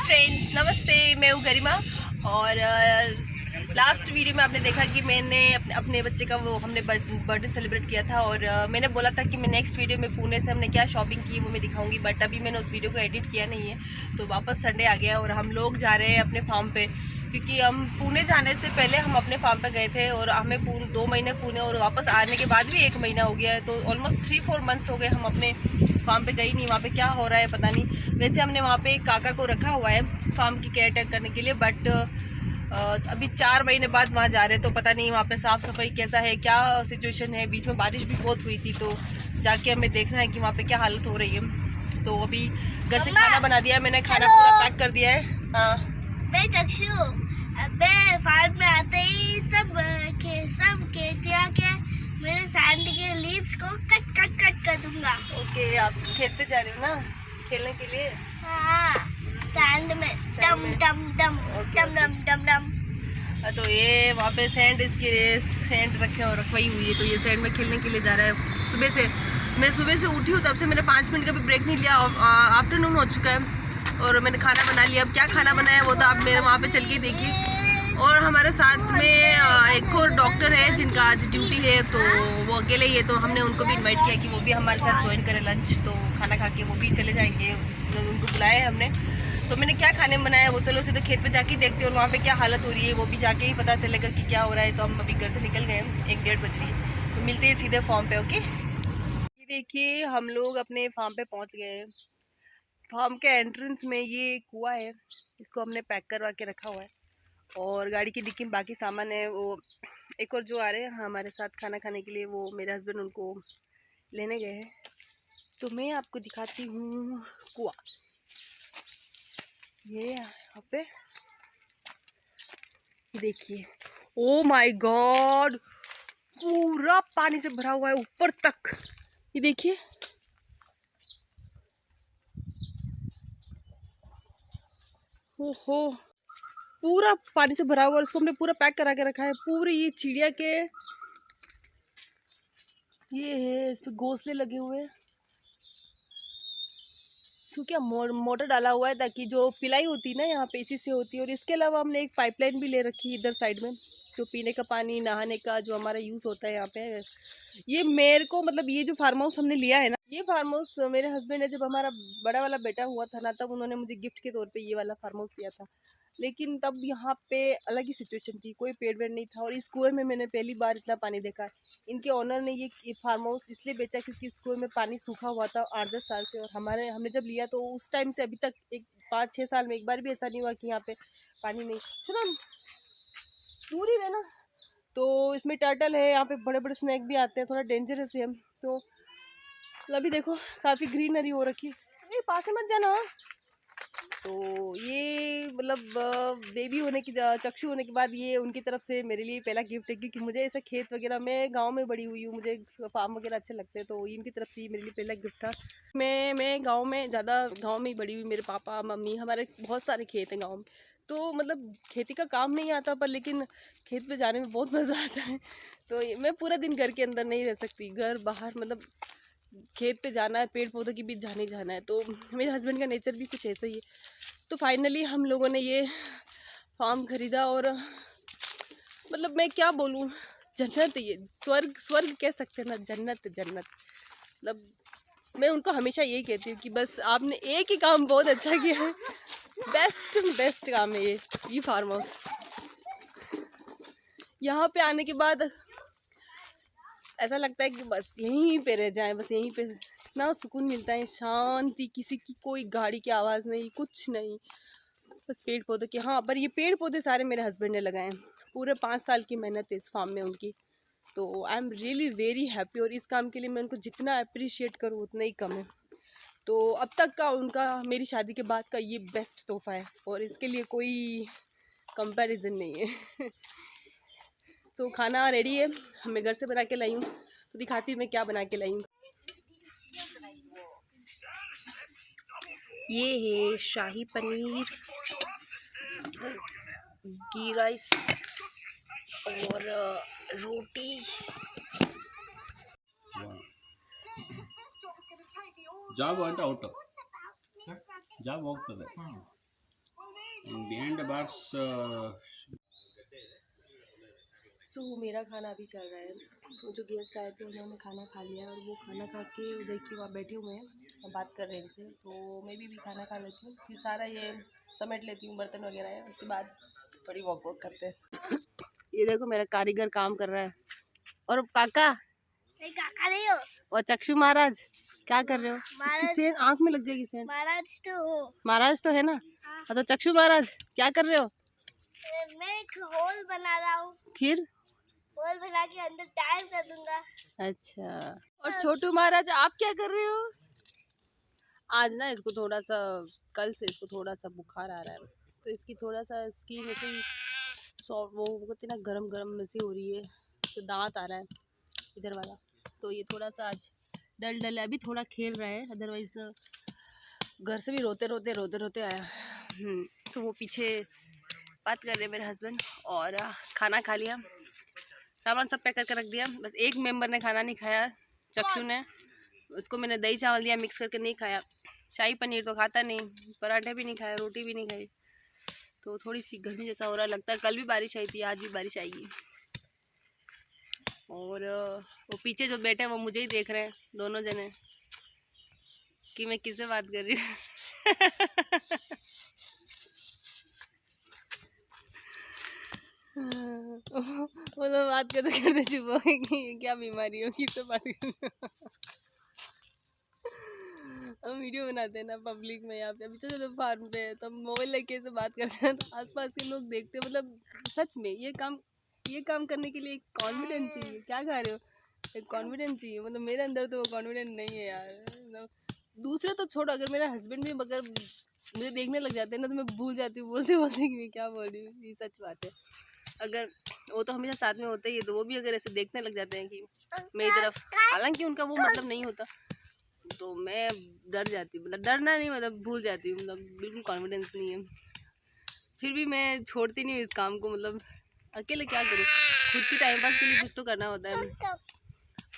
Friends, नमस्ते। मैं हूँ गरिमा। और लास्ट वीडियो में आपने देखा कि मैंने अपने बच्चे का वो हमने बर्थडे सेलिब्रेट किया था। और मैंने बोला था कि मैं नेक्स्ट वीडियो में पुणे से हमने क्या शॉपिंग की वो मैं दिखाऊंगी, बट अभी मैंने उस वीडियो को एडिट किया नहीं है। तो वापस संडे आ गया और हम लोग जा रहे हैं अपने फार्म पे, क्योंकि हम पुणे जाने से पहले हम अपने फार्म पे गए थे और हमें 2 महीने पुणे और वापस आने के बाद भी 1 महीना हो गया है। तो ऑलमोस्ट 3-4 मंथ्स हो गए हम अपने फार्म पे गई नहीं। वहाँ पे क्या हो रहा है पता नहीं। वैसे हमने वहाँ पे एक काका को रखा हुआ है फार्म की केयर टेक करने के लिए, बट अभी 4 महीने बाद वहाँ जा रहे हैं। तो पता नहीं वहाँ पे साफ़ सफाई कैसा है, क्या सिचुएशन है। बीच में बारिश भी बहुत हुई थी, तो जाके हमें देखना है कि वहाँ पे क्या हालत हो रही है। तो अभी घर से खाना बना दिया है मैंने, खाना पूरा पैक कर दिया है। हाँ मैं चक्षु फार्म में आते ही सब खेतिया के मेरे सैंड के लीव्स को कट कर दूंगा। ओके, आप खेत पे जा रहे हो ना खेलने के लिए? हाँ, सैंड में डम डम डम डम डम डम डम। तो ये वहाँ पे सैंड रखवाई हुई है, तो ये सैंड में खेलने के लिए जा रहा है। मैं सुबह से उठी हूँ, तब से मैंने 5 मिनट का भी ब्रेक नहीं लिया। आफ्टरनून हो चुका है और मैंने खाना बना लिया। अब क्या खाना बनाया वो तो आप मेरे वहाँ पे चल के देखिए। और हमारे साथ में एक और डॉक्टर है जिनका आज ड्यूटी है, तो वो अकेले ही है। तो हमने उनको भी इनवाइट किया कि वो भी हमारे साथ ज्वाइन करें लंच। तो खाना खा के वो भी चले जाएंगे, तो उनको बुलाया है हमने। तो मैंने क्या खाने में बनाया वो चलो सीधे खेत पे जाके देखते हैं, और वहाँ पे क्या हालत हो रही है वो भी जाके ही पता चलेगा कि क्या हो रहा है। तो हम अभी घर से निकल गए हैं, 1-1:30 बज रही है। तो मिलते हैं सीधे फार्म पे। ओके, ये देखिए हम लोग अपने फार्म पे पहुँच गए हैं। फार्म के एंट्रेंस में ये कुआं है, इसको हमने पैक करवा के रखा हुआ है। और गाड़ी की डिक्की में बाकी सामान है। वो एक और जो आ रहे हैं हमारे साथ खाना खाने के लिए, वो मेरे हस्बैंड उनको लेने गए हैं। तो मैं आपको दिखाती हूँ कुआं। ये यहाँ पे देखिए, ओ माय गॉड, पूरा पानी से भरा हुआ है ऊपर तक। ये देखिए, ओहो, पूरा पानी से भरा हुआ है। इसको हमने पूरा पैक करा के रखा है। पूरे ये चिड़िया के ये है, इस पे घोंसले लगे हुए हैं। इसको क्या मोटर डाला हुआ है ताकि जो पिलाई होती है ना यहाँ पे इसी से होती है। और इसके अलावा हमने एक पाइपलाइन भी ले रखी है इधर साइड में, जो पीने का पानी नहाने का जो हमारा यूज़ होता है यहाँ पे। ये मेरे को मतलब ये जो फार्म हाउस हमने लिया है ना, ये फार्म हाउस मेरे हस्बैंड ने जब हमारा बड़ा वाला बेटा हुआ था ना, तब उन्होंने मुझे गिफ्ट के तौर पे ये वाला फार्म हाउस दिया था। लेकिन तब यहाँ पे अलग ही सिचुएशन थी, कोई पेड़ वेड़ नहीं था। और इस कुएं में मैंने पहली बार इतना पानी देखा। इनके ओनर ने ये फार्म हाउस इसलिए बेचा क्योंकि इस कुएं में पानी सूखा हुआ था 8-10 साल से। और हमने जब लिया तो उस टाइम से अभी तक 5-6 साल में एक बार भी ऐसा नहीं हुआ कि यहाँ पे पानी नहीं। सुनो, दूर ही रहना। तो इसमें टर्टल है, यहाँ पे बड़े बड़े स्नैक भी आते हैं, थोड़ा डेंजरस है। तो अभी देखो काफ़ी ग्रीनरी हो रखी है। ये पास में मत जाना। तो ये मतलब बेबी होने की चक्षु होने के बाद ये उनकी तरफ से मेरे लिए पहला गिफ्ट है, क्योंकि मुझे ऐसा खेत वगैरह में गांव में बड़ी हुई हूँ, मुझे फार्म वगैरह अच्छे लगते हैं। तो इनकी तरफ से ये मेरे लिए पहला गिफ्ट था। मैं गांव में गांव में ही बड़ी हुई। मेरे पापा मम्मी, हमारे बहुत सारे खेत हैं गाँव में। तो मतलब खेती का काम नहीं आता, पर लेकिन खेत पे जाने में बहुत मज़ा आता है। तो मैं पूरा दिन घर के अंदर नहीं रह सकती, घर बाहर मतलब खेत पे जाना है, पेड़ पौधों के बीच जाना है। तो मेरे हस्बैंड का नेचर भी कुछ ऐसा ही है। तो फाइनली हम लोगों ने ये फार्म खरीदा, और मतलब मैं क्या बोलूँ, जन्नत है ये, स्वर्ग कह सकते हैं ना, जन्नत मतलब मैं उनको हमेशा यही कहती हूँ कि बस आपने एक ही काम बहुत अच्छा किया है, बेस्ट काम है ये फार्म हाउस। यहाँ पे आने के बाद ऐसा लगता है कि बस यहीं पे रह जाएं, बस यहीं पे इतना सुकून मिलता है, शांति, किसी की कोई गाड़ी की आवाज़ नहीं, कुछ नहीं, बस पेड़ पौधे के। हाँ, पर ये पेड़ पौधे सारे मेरे हस्बैंड ने लगाए हैं। पूरे 5 साल की मेहनत है इस फार्म में उनकी। तो I am really very happy, और इस काम के लिए मैं उनको जितना अप्रिशिएट करूँ उतना ही कम है। तो अब तक का उनका, मेरी शादी के बाद का ये बेस्ट तोहफा है, और इसके लिए कोई कंपैरिजन नहीं है। सो खाना रेडी है, मैं घर से बना के लाई हूँ। तो दिखाती हूँ मैं क्या बना के लाई हूँ। ये है शाही पनीर, घी राइस और रोटी। ಜಾಬ್ ಅಂತ ಔಟ್ ಜಾಬ್ ಹೋಗ್ತದೆ And behind the bars, मेरा खाना अभी चल रहा है। तो जो गेस्ट आए थे उन्होंने खाना खा लिया और वो खाना खा के उधर की वहाँ बैठे हुए हैं और बात कर रहे हैं इनसे। तो मैं भी खाना खा लेती हूँ, फिर सारा ये समेट लेती हूँ, बर्तन वगैरह है, उसके बाद थोड़ी वॉक करते हैं। ये देखो मेरा कारीगर काम कर रहा है। और काका काका नहीं हो, और चक्षु महाराज क्या कर रहे हो? महाराज सेंध आँख में लग जाएगी सेंध। महाराज तो हो। महाराज तो है ना। हाँ तो चक्षु महाराज क्या कर रहे हो? मैं एक होल बना रहा हूँ, फिर होल बना के अंदर टाइल कर दूंगा। अच्छा। और छोटू महाराज आप क्या कर रहे हो? आज ना इसको थोड़ा सा, कल से इसको थोड़ा सा बुखार आ रहा है, तो इसकी थोड़ा सा स्किन ऐसे ही वो कहते ना गरम गरम में से हो रही है, तो दांत आ रहा है इधर वाला, तो ये थोड़ा सा आज डल है। अभी थोड़ा खेल रहा है, अदरवाइज घर से भी रोते आया। तो वो पीछे बात कर रहे हैं मेरे हस्बैंड। और खाना खा लिया, सामान सब पैक करके रख दिया। बस एक मेंबर ने खाना नहीं खाया, चक्षु ने। उसको मैंने दही चावल दिया मिक्स करके, नहीं खाया। शाही पनीर तो खाता नहीं, पराठे भी नहीं खाया, रोटी भी नहीं खाई। तो थोड़ी सी गर्मी जैसा हो रहा लगता है। कल भी बारिश आई थी, आज भी बारिश आएगी। और वो पीछे जो बैठे हैं वो मुझे ही देख रहे हैं दोनों जने कि मैं किससे बात कर रही हूँ। वो लोग बात करते चुप हो गए कि क्या बीमारी हो, किससे बात कर रही हो। हम वीडियो बनाते हैं ना पब्लिक में, यहाँ पे अभी चलो फार्म पे है तो हम मोबाइल लेके से बात करते हैं, तो आसपास के लोग देखते हैं। मतलब सच में ये काम करने के लिए एक कॉन्फिडेंस चाहिए। क्या खा रहे हो? एक कॉन्फिडेंस चाहिए। मतलब मेरे अंदर तो वो कॉन्फिडेंस नहीं है यार। मतलब दूसरे तो छोड़ो, अगर मेरा हस्बैंड भी अगर मुझे देखने लग जाते हैं ना, तो मैं भूल जाती हूँ बोलते कि मैं क्या बोल रही हूँ। ये सच बात है। अगर वो तो हमेशा साथ में होते ही है, तो वो भी अगर ऐसे देखने लग जाते हैं कि मेरी तरफ, हालांकि उनका वो मतलब नहीं होता, तो मैं डर जाती हूँ। मतलब डरना नहीं, मतलब भूल जाती हूँ। मतलब बिल्कुल कॉन्फिडेंस नहीं है। फिर भी मैं छोड़ती नहीं हूँ इस काम को। मतलब अकेले क्या करूँ, खुद की टाइम पास के लिए कुछ तो करना होता है।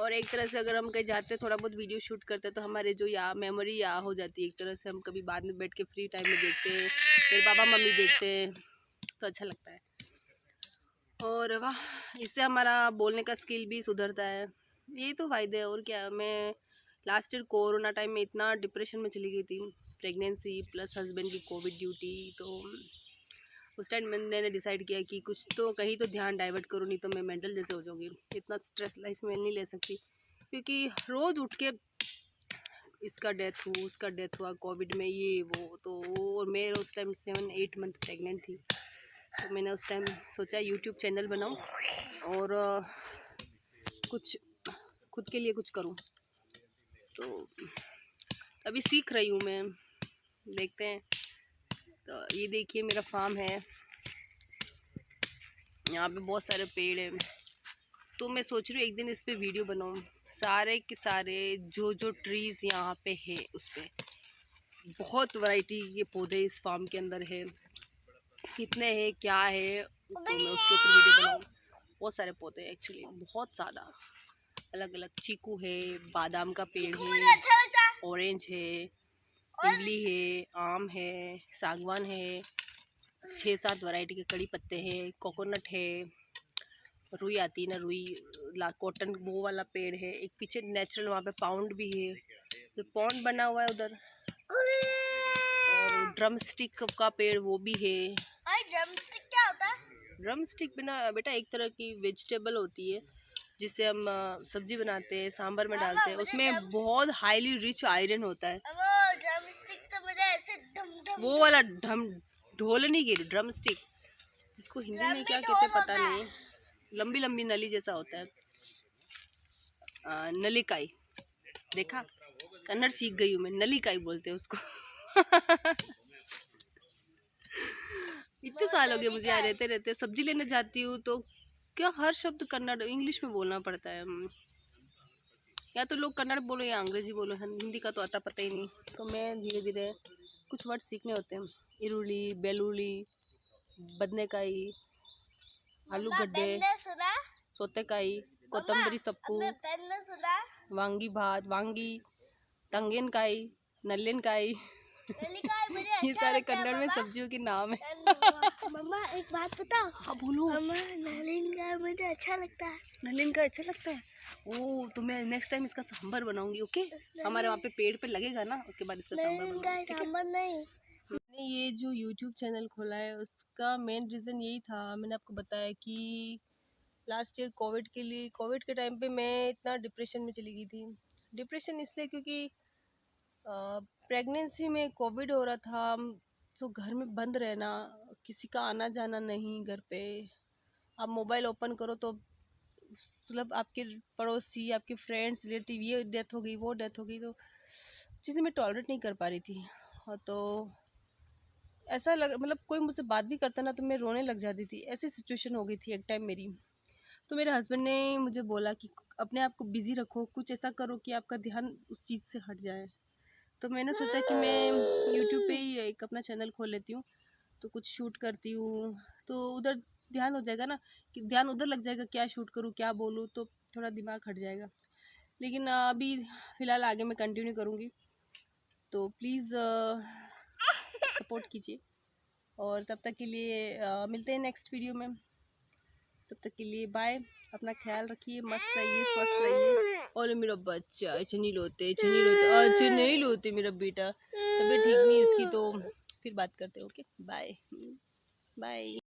और एक तरह से अगर हम कहीं जाते थोड़ा बहुत वीडियो शूट करते हैं, तो हमारे जो मेमोरी हो जाती है एक तरह से। हम कभी बाद में बैठ के फ्री टाइम में देखते हैं, मेरे पापा मम्मी देखते हैं, तो अच्छा लगता है। और वाह, इससे हमारा बोलने का स्किल भी सुधरता है। यही तो फ़ायदे है और क्या। मैं लास्ट ईयर कोरोना टाइम में इतना डिप्रेशन में चली गई थी, प्रेगनेंसी प्लस हस्बैंड की कोविड ड्यूटी। तो उस टाइम मैंने डिसाइड किया कि कुछ तो कहीं तो ध्यान डाइवर्ट करूँ, नहीं तो मैं मेंटल जैसे हो जाऊँगी। इतना स्ट्रेस लाइफ में नहीं ले सकती, क्योंकि रोज़ उठ के इसका डेथ हुआ कोविड में, ये वो तो। और मैं उस टाइम 7-8 मंथ प्रेग्नेंट थी। तो मैंने उस टाइम सोचा यूट्यूब चैनल बनाऊँ और कुछ खुद के लिए कुछ करूँ। तो अभी सीख रही हूँ मैं, देखते हैं। तो ये देखिए मेरा फार्म है, यहाँ पे बहुत सारे पेड़ हैं। तो मैं सोच रही हूँ एक दिन इस पे वीडियो बनाऊँ, सारे के सारे जो ट्रीज़ यहाँ पे है उस पे। बहुत वैरायटी के पौधे इस फार्म के अंदर है, कितने हैं क्या है, तो मैं उसके ऊपर वीडियो बनाऊँ। बहुत सारे पौधे हैं एक्चुअली, बहुत ज़्यादा अलग अलग। चीकू है, बादाम का पेड़ है, ऑरेंज है, इमली है, आम है, सागवान है, 6-7 वैरायटी के कड़ी पत्ते हैं, कोकोनट है, रुई आती है ना, रुई कॉटन वो वाला पेड़ है। एक पीछे नेचुरल वहाँ पे पाउंड भी है, तो पॉन्ड बना हुआ है उधर। और ड्रम स्टिक का पेड़ वो भी है। ड्रम स्टिक क्या होता है? ड्रम स्टिक बेटा एक तरह की वेजिटेबल होती है, जिससे हम सब्जी बनाते हैं, सांभर में डालते हैं। उसमें बहुत हाईली रिच आयरन होता है। वो ड्रम स्टिक तो मुझे ऐसे धम वो वाला ढोलनी की ड्रम स्टिक, जिसको हिंदी में क्या कहते हैं पता नहीं, लंबी लंबी नली जैसा होता है। नलिकाई, देखा, कन्नड़ सीख गई हूँ मैं, नलिकाई बोलते हैं उसको। इतने साल हो गए मुझे यहाँ रहते सब्जी लेने जाती हूँ तो क्या हर शब्द कन्नड़ इंग्लिश में बोलना पड़ता है। या तो लोग कन्नड़ बोलो या अंग्रेजी बोलो, हिंदी का तो आता पता ही नहीं। तो मैं धीरे धीरे कुछ वर्ड सीखने होते हैं। इरुली, बेलुली, बदनेकाई, आलू गड्ढे, सौतेकाई, कोतंबरी सप्पू, वांगी भात, वांगी, तंगेनकाई, नल्लेनकाई, नलिका मुझे ये अच्छा सारे लगता है, कन्नड़ में मम्मा। सब्जियों के नाम है। मम्मा एक बात बताओ। हाँ बोलो। मम्मा नलिका मुझे अच्छा लगता है। नलिन का अच्छा लगता है। ओ तो मैं नेक्स्ट टाइम इसका सांभर बनाऊंगी। ओके, हमारे वहाँ पे पेड़ पे लगेगा ना, उसके बाद इसका सांभर नलिका बनाऊंगी, ठीक है? सांबर नहीं। मैंने ये जो यूट्यूब चैनल खोला है उसका मेन रीज़न यही था, मैंने आपको बताया कि लास्ट ईयर कोविड के टाइम पे मैं इतना डिप्रेशन में चली गई थी। डिप्रेशन इसलिए क्योंकि प्रेगनेंसी में कोविड हो रहा था, तो घर में बंद रहना, किसी का आना जाना नहीं घर पे। आप मोबाइल ओपन करो तो मतलब आपके पड़ोसी, आपके फ्रेंड्स, रिलेटिव, ये डेथ हो गई, वो डेथ हो गई, तो चीज़ें मैं टॉलरेट नहीं कर पा रही थी। और तो ऐसा लग मतलब कोई मुझसे बात भी करता ना तो मैं रोने लग जाती थी, ऐसी सिचुएशन हो गई थी एक टाइम मेरी। तो मेरे हस्बैंड ने मुझे बोला कि अपने आप को बिज़ी रखो, कुछ ऐसा करो कि आपका ध्यान उस चीज़ से हट जाए। तो मैंने सोचा कि मैं यूट्यूब पे ही एक अपना चैनल खोल लेती हूँ, तो कुछ शूट करती हूँ, तो उधर ध्यान हो जाएगा ना, कि ध्यान उधर लग जाएगा, क्या शूट करूँ क्या बोलूँ, तो थोड़ा दिमाग हट जाएगा। लेकिन अभी फ़िलहाल आगे मैं कंटिन्यू करूँगी, तो प्लीज़ सपोर्ट कीजिए। और तब तक के लिए मिलते हैं नेक्स्ट वीडियो में। तब तक के लिए बाय, अपना ख्याल रखिए, मस्त रहिए, स्वस्थ रहिए। और मेरा बच्चा अच्छा नहीं लोते, अच्छा नहीं लोते मेरा बेटा, तबीयत ठीक नहीं इसकी, तो फिर बात करते हैं। Okay bye bye.